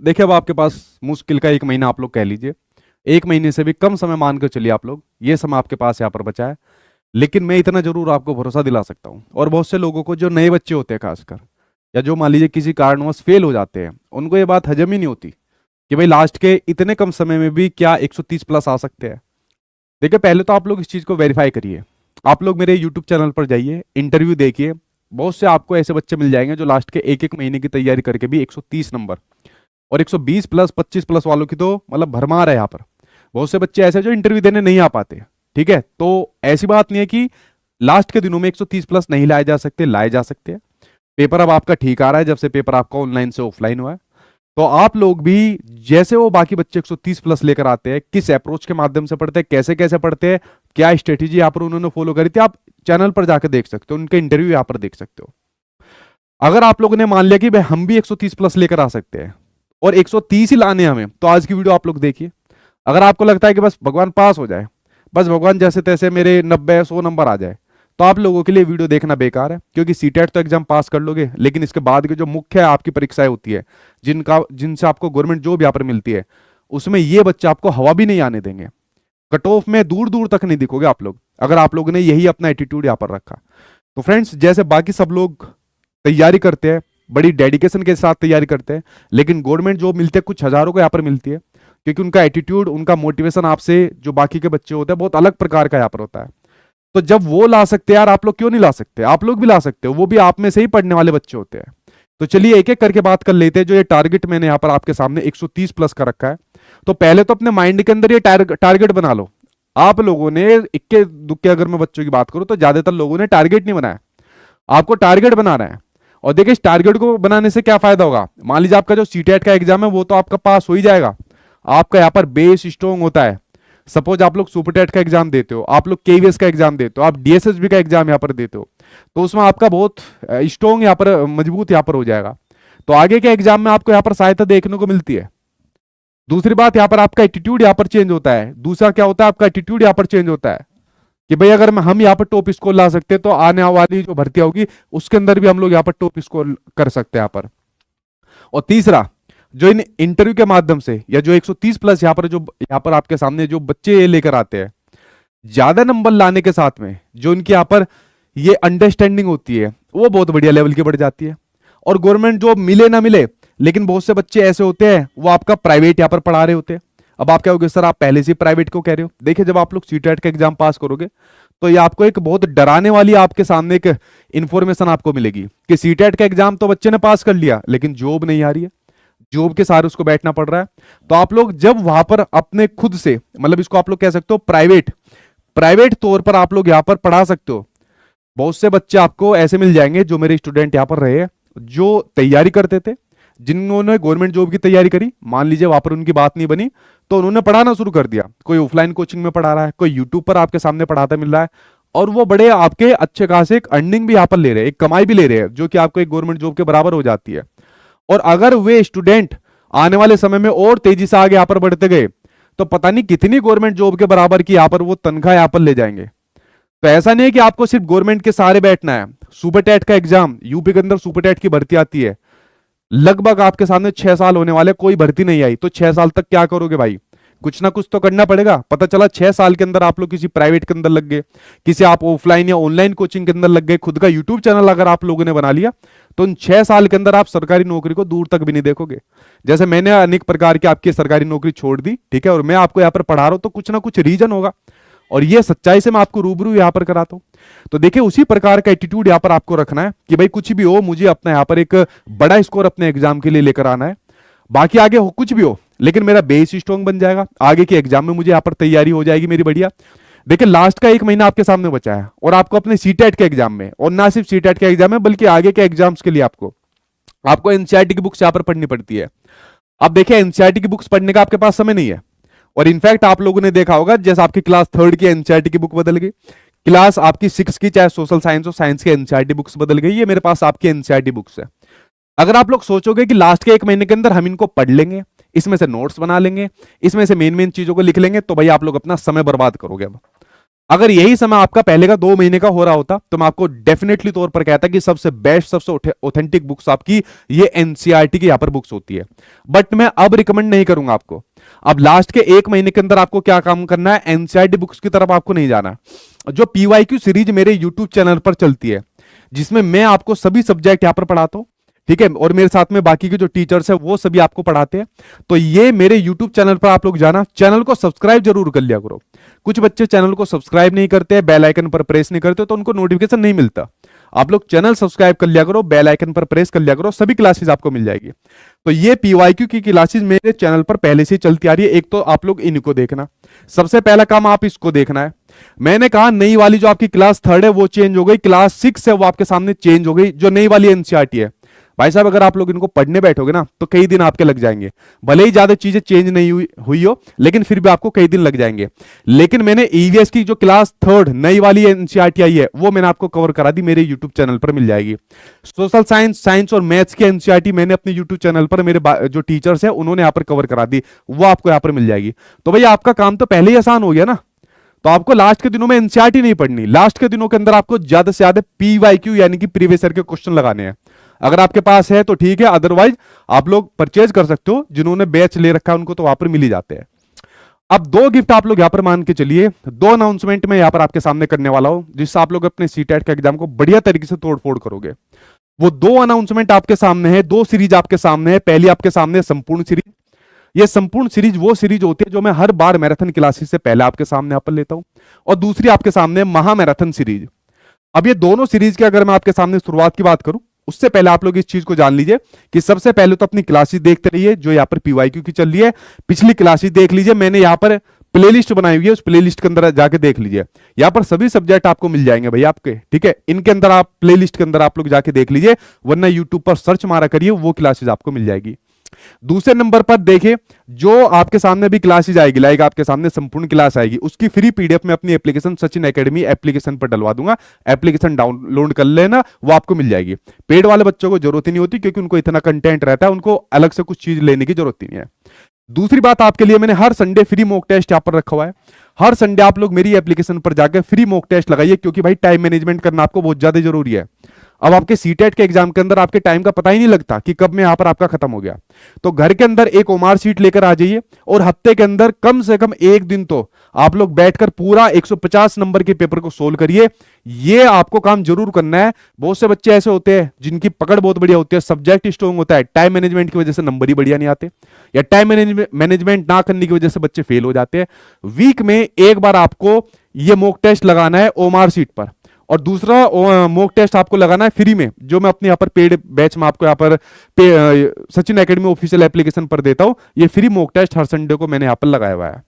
देखिए अब आपके पास मुश्किल का 1 महीना आप लोग कह लीजिए, 1 महीने से भी कम समय मान कर चलिए आप लोग, ये समय आपके पास यहाँ पर बचा है। लेकिन मैं इतना जरूर आपको भरोसा दिला सकता हूँ, और बहुत से लोगों को जो नए बच्चे होते हैं खासकर, या जो मान लीजिए किसी कारणवश फेल हो जाते हैं, उनको ये बात हजम ही नहीं होती कि भाई लास्ट के इतने कम समय में भी क्या 130 प्लस आ सकते हैं। देखिए पहले तो आप लोग इस चीज़ को वेरीफाई करिए। आप लोग मेरे यूट्यूब चैनल पर जाइए, इंटरव्यू देखिए, बहुत से आपको ऐसे बच्चे मिल जाएंगे जो लास्ट के 1 1 महीने की तैयारी करके भी 130 नंबर और 120 प्लस 25 प्लस वालों की तो मतलब भरमार है यहाँ पर। बहुत से बच्चे ऐसे जो इंटरव्यू देने नहीं आ पाते। ठीक है, तो ऐसी बात नहीं है कि लास्ट के दिनों में 130 प्लस नहीं लाए जा सकते, लाए जा सकते हैं। पेपर अब आपका ठीक आ रहा है, जब से पेपर आपका ऑनलाइन से ऑफलाइन हुआ है। तो आप लोग भी जैसे वो बाकी बच्चे 130 प्लस लेकर आते हैं, किस अप्रोच के माध्यम से पढ़ते हैं, कैसे कैसे पढ़ते हैं, क्या स्ट्रेटेजी यहाँ पर उन्होंने फॉलो करी थी, आप चैनल पर जाकर देख सकते हो, उनके इंटरव्यू यहाँ पर देख सकते हो। अगर आप लोगों ने मान लिया कि भाई हम भी 130 प्लस लेकर आ सकते हैं और 130 ही लाने हमें, तो आज की वीडियो आप लोग देखिए। अगर आपको लगता है कि बस भगवान पास हो जाए, बस भगवान जैसे तैसे मेरे 90 100 नंबर आ जाए, तो आप लोगों के लिए वीडियो देखना बेकार है। क्योंकि सीटेट तो एग्जाम पास कर लोगे, लेकिन इसके बाद की जो मुख्य आपकी परीक्षाएं होती है, जिनसे आपको गवर्नमेंट जॉब यहाँ पर मिलती है, उसमें ये बच्चे आपको हवा भी नहीं आने देंगे। कट ऑफ में दूर दूर तक नहीं दिखोगे आप लोग, अगर आप लोगों ने यही अपना एटीट्यूड यहाँ पर रखा। तो फ्रेंड्स, जैसे बाकी सब लोग तैयारी करते हैं, बड़ी डेडिकेशन के साथ तैयारी करते हैं, लेकिन गवर्नमेंट जॉब मिलती है कुछ हजारों को यहाँ पर मिलती है, क्योंकि उनका एटीट्यूड, उनका मोटिवेशन आपसे जो बाकी के बच्चे होते हैं बहुत अलग प्रकार का यहाँ पर होता है। तो जब वो ला सकते हैं यार, आप लोग क्यों नहीं ला सकते? आप लोग भी ला सकते हो, वो भी आप में से ही पढ़ने वाले बच्चे होते हैं। तो चलिए एक एक करके बात कर लेते हैं। जो ये टारगेट मैंने यहाँ पर आपके सामने 130 प्लस का रखा है, तो पहले तो अपने माइंड के अंदर ये टारगेट बना लो। आप लोगों ने इक्के दुक्के, अगर मैं बच्चों की बात करूं तो ज्यादातर लोगों ने टारगेट नहीं बनाया, आपको टारगेट बनाना है। और देखिए इस टारगेट को बनाने से क्या फायदा होगा। मान लीजिए आपका जो सीटेट का एग्जाम है वो तो आपका पास हो ही जाएगा, आपका यहाँ पर बेस स्ट्रॉन्ग होता है। सपोज आप लोग सुपरटेट का एग्जाम देते हो, आप लोग केवीएस का एग्जाम देते हो, आप डीएसएसबी का एग्जाम यहाँ पर देते हो, तो उसमें आपका बहुत स्ट्रॉन्ग यहाँ पर, मजबूत यहाँ पर हो जाएगा। तो आगे के एग्जाम में आपको यहाँ पर सहायता देखने को मिलती है। दूसरी बात, यहाँ पर आपका एटीट्यूड यहाँ पर चेंज होता है। दूसरा क्या होता है, आपका एटीट्यूड यहाँ पर चेंज होता है कि भाई अगर हम यहाँ पर टॉप स्कोर ला सकते हैं, तो आने वाली जो भर्ती होगी उसके अंदर भी हम लोग यहाँ पर टॉप स्कोर कर सकते हैं यहाँ पर। और तीसरा, जो इन इंटरव्यू के माध्यम से या जो 130 प्लस यहाँ पर आपके सामने जो बच्चे लेकर आते हैं, ज्यादा नंबर लाने के साथ में जो इनकी यहाँ पर ये अंडरस्टैंडिंग होती है वो बहुत बढ़िया लेवल की बढ़ जाती है। और गवर्नमेंट जॉब मिले ना मिले, लेकिन बहुत से बच्चे ऐसे होते हैं वो आपका प्राइवेट यहाँ पर पढ़ा रहे होते हैं। अब आप क्या होगे, सर आप पहले से प्राइवेट को कह रहे हो। देखिए जब आप लोग सीटेट का एग्जाम पास करोगे, तो ये आपको एक बहुत डराने वाली आपके सामने एक इंफॉर्मेशन आपको मिलेगी कि सीटेट का एग्जाम तो बच्चे ने पास कर लिया, लेकिन जॉब नहीं आ रही है, जॉब के सारे उसको बैठना पड़ रहा है। तो आप लोग जब वहां पर अपने खुद से, मतलब इसको आप लोग कह सकते हो प्राइवेट प्राइवेट तौर पर आप लोग यहाँ पर पढ़ा सकते हो। बहुत से बच्चे आपको ऐसे मिल जाएंगे जो मेरे स्टूडेंट यहाँ पर रहे हैं, जो तैयारी करते थे, जिन्होंने गवर्नमेंट जॉब की तैयारी करी, मान लीजिए वहां पर उनकी बात नहीं बनी, तो उन्होंने पढ़ाना शुरू कर दिया। कोई ऑफलाइन कोचिंग में पढ़ा रहा है, कोई यूट्यूब पर आपके सामने पढ़ाता मिल रहा है, और वो बड़े आपके अच्छे खासे एक अर्निंग भी यहाँ पर ले रहे हैं, एक कमाई भी ले रहे हैं, जो कि आपको एक गवर्नमेंट जॉब के बराबर हो जाती है। और अगर वे स्टूडेंट आने वाले समय में और तेजी से आगे यहाँ पर बढ़ते गए, तो पता नहीं कितनी गवर्नमेंट जॉब के बराबर की यहाँ पर वो तनख्वाह यहाँ पर ले जाएंगे। तो ऐसा नहीं है कि आपको सिर्फ गवर्नमेंट के सहारे बैठना है। सुपरटेट का एग्जाम, यूपी के अंदर सुपरटेट की भर्ती आती है, लगभग आपके सामने 6 साल होने वाले, कोई भर्ती नहीं आई, तो 6 साल तक क्या करोगे भाई? कुछ ना कुछ तो करना पड़ेगा। पता चला 6 साल के अंदर आप लोग किसी प्राइवेट के अंदर लग गए, किसी आप ऑफलाइन या ऑनलाइन कोचिंग के अंदर लग गए, खुद का यूट्यूब चैनल अगर आप लोगों ने बना लिया, तो उन 6 साल के अंदर आप सरकारी नौकरी को दूर तक भी नहीं देखोगे। जैसे मैंने अनेक प्रकार की आपकी सरकारी नौकरी छोड़ दी, ठीक है, और मैं आपको यहाँ पर पढ़ा रहा हूं, तो कुछ ना कुछ रीजन होगा, और ये सच्चाई से मैं आपको रूबरू यहाँ पर कराता हूं। तो देखिए उसी प्रकार का एटीट्यूड यहाँ पर आपको रखना है कि भाई कुछ भी हो, मुझे अपना यहाँ पर एक बड़ा स्कोर अपने एग्जाम के लिए लेकर आना है। बाकी आगे हो कुछ भी हो, लेकिन मेरा बेस स्ट्रॉन्ग बन जाएगा, आगे के एग्जाम में मुझे यहाँ पर तैयारी हो जाएगी मेरी बढ़िया। देखिए लास्ट का 1 महीना आपके सामने बचा है, और आपको अपने सीटेट के एग्जाम में, और ना सिर्फ सीटेट के एग्जाम में बल्कि आगे के एग्जाम्स के लिए आपको एनसीईआरटी की बुक्स यहाँ पर पढ़नी पड़ती है। अब देखिए एनसीईआरटी की बुक्स पढ़ने का आपके पास समय नहीं है, और इनफैक्ट आप लोगों ने देखा होगा जैसे आपकी क्लास 3rd की एनसीईआरटी की बुक बदल गई, क्लास आपकी 6 की चाहे सोशल साइंस और साइंस की एनसीईआरटी बुक्स बदल गई, ये मेरे पास आपकी एनसीईआरटी बुक्स है। अगर आप लोग सोचोगे कि लास्ट के 1 महीने के अंदर हम इनको पढ़ लेंगे, इसमें से नोट्स बना लेंगे, इसमें से मेन मेन चीजों को लिख लेंगे, तो भाई आप लोग अपना समय बर्बाद करोगे। अब अगर यही समय आपका पहले का 2 महीने का हो रहा होता तो मैं आपको डेफिनेटली तौर पर कहता कि सबसे बेस्ट, सबसे ऑथेंटिक बुक्स आपकी ये एनसीईआरटी की यहाँ पर बुक्स होती है। बट मैं अब रिकमेंड नहीं करूंगा आपको। अब लास्ट के 1 महीने के अंदर आपको क्या काम करना है, एनसीईआरटी बुक्स की तरफ आपको नहीं जाना। जो पीवाईक्यू सीरीज मेरे यूट्यूब चैनल पर चलती है, जिसमें मैं आपको सभी सब्जेक्ट यहां पर पढ़ाता हूं, ठीक है, और मेरे साथ में बाकी के जो टीचर्स है वो सभी आपको पढ़ाते हैं, तो ये मेरे यूट्यूब चैनल पर आप लोग जाना, चैनल को सब्सक्राइब जरूर कर लिया करो। कुछ बच्चे चैनल को सब्सक्राइब नहीं करते, बेल आइकन पर प्रेस नहीं करते, तो उनको नोटिफिकेशन नहीं मिलता। आप लोग चैनल सब्सक्राइब कर लिया करो, बेल आइकन पर प्रेस कर लिया करो, सभी क्लासेस आपको मिल जाएगी। तो ये पीवाईक्यू की क्लासेस मेरे चैनल पर पहले से चलती आ रही है। एक तो आप लोग इनको देखना, सबसे पहला काम आप इसको देखना है। मैंने कहा नई वाली जो आपकी क्लास 3 है वो चेंज हो गई, क्लास 6 है वो आपके सामने चेंज हो गई, जो नई वाली एनसीईआरटी है। भाई साहब अगर आप लोग इनको पढ़ने बैठोगे ना तो कई दिन आपके लग जाएंगे, भले ही ज्यादा चीजें चेंज नहीं हुई हो, लेकिन फिर भी आपको कई दिन लग जाएंगे। लेकिन मैंने ईवीएस की जो क्लास 3 नई वाली एनसीईआरटी आई है वो मैंने आपको कवर करा दी, मेरे यूट्यूब चैनल पर मिल जाएगी। सोशल साइंस, साइंस और मैथ्स की एनसीईआरटी मैंने अपने यूट्यूब चैनल पर मेरे जो टीचर्स है उन्होंने यहाँ पर कवर करा दी, वो आपको यहाँ पर मिल जाएगी। तो भैया आपका काम तो पहले ही आसान हो गया ना। तो आपको लास्ट के दिनों में एनसीईआरटी नहीं पढ़नी, लास्ट के दिनों के अंदर आपको ज्यादा से ज्यादा पीवाईक्यू यानी कि प्रीवियस ईयर के क्वेश्चन लगाने हैं। अगर आपके पास है तो ठीक है, अदरवाइज आप लोग परचेज कर सकते हो, जिन्होंने बैच ले रखा है उनको तो वहां पर मिल ही जाते हैं। अब 2 गिफ्ट आप लोग यहां पर मान के चलिए, 2 अनाउंसमेंट मैं यहां पर आपके सामने करने वाला हूं, जिससे आप लोग अपने सीटेट के एग्जाम को बढ़िया तरीके से तोड़फोड़ करोगे। वो 2 अनाउंसमेंट आपके सामने है, 2 सीरीज आपके सामने है। पहली आपके सामने संपूर्ण सीरीज, ये संपूर्ण सीरीज वो सीरीज होती है जो मैं हर बार मैराथन क्लासेस से पहले आपके सामने यहाँ पर लेता हूं, और दूसरी आपके सामने महा मैराथन सीरीज। अब ये दोनों सीरीज की अगर मैं आपके सामने शुरुआत की बात करूं, उससे पहले आप लोग इस चीज को जान लीजिए कि सबसे पहले तो अपनी क्लासेस देखते रहिए जो यहाँ पर पीवाईक्यू की चल रही है। पिछली क्लासेस देख लीजिए, मैंने यहाँ पर प्लेलिस्ट बनाई हुई है, उस प्लेलिस्ट के अंदर जाके देख लीजिए। यहाँ पर सभी सब्जेक्ट आपको मिल जाएंगे भाई आपके, ठीक है, इनके अंदर आप प्लेलिस्ट के अंदर आप लोग जाके देख लीजिए, वरना यूट्यूब पर सर्च मारा करिए, वो क्लासेस आपको मिल जाएगी। दूसरे नंबर पर देखिए, जो आपके सामने भी क्लासेज आएगी, लाइक आपके सामने संपूर्ण क्लास आएगी, उसकी फ्री पीडीएफ में अपनी एप्लीकेशन सचिन एकेडमी एप्लीकेशन पर डलवा दूंगा, एप्लीकेशन डाउनलोड कर लेना, वो आपको मिल जाएगी। पेड वाले बच्चों को जरूरत ही नहीं होती, क्योंकि उनको इतना कंटेंट रहता है, उनको अलग से कुछ चीज लेने की जरूरत ही नहीं है। दूसरी बात, आपके लिए मैंने हर संडे फ्री मॉक टेस्ट यहां पर रखा हुआ है। हर संडे आप लोग मेरी एप्लीकेशन पर जाकर फ्री मॉक टेस्ट लगाइए, क्योंकि भाई टाइम मैनेजमेंट करना आपको बहुत ज्यादा जरूरी है। अब आपके सीटेट के एग्जाम के अंदर आपके टाइम का पता ही नहीं लगता कि कब में यहां पर आपका खत्म हो गया। तो घर के अंदर एक ओमार सीट लेकर आ जाइए, और हफ्ते के अंदर कम से कम एक दिन तो आप लोग बैठकर पूरा 150 नंबर के पेपर को सोल्व करिए। ये आपको काम जरूर करना है। बहुत से बच्चे ऐसे होते हैं जिनकी पकड़ बहुत बढ़िया होती है, सब्जेक्ट स्ट्रॉन्ग होता है, टाइम मैनेजमेंट की वजह से नंबर ही बढ़िया नहीं आते, या टाइम मैनेजमेंट ना करने की वजह से बच्चे फेल हो जाते हैं। वीक में एक बार आपको ये मॉक टेस्ट लगाना है ओमार सीट पर, और दूसरा मॉक टेस्ट आपको लगाना है फ्री में, जो मैं अपने यहाँ पर पेड बैच में आपको यहाँ पर सचिन एकेडमी ऑफिशियल एप्लीकेशन पर देता हूँ। ये फ्री मॉक टेस्ट हर संडे को मैंने यहाँ पर लगाया हुआ है।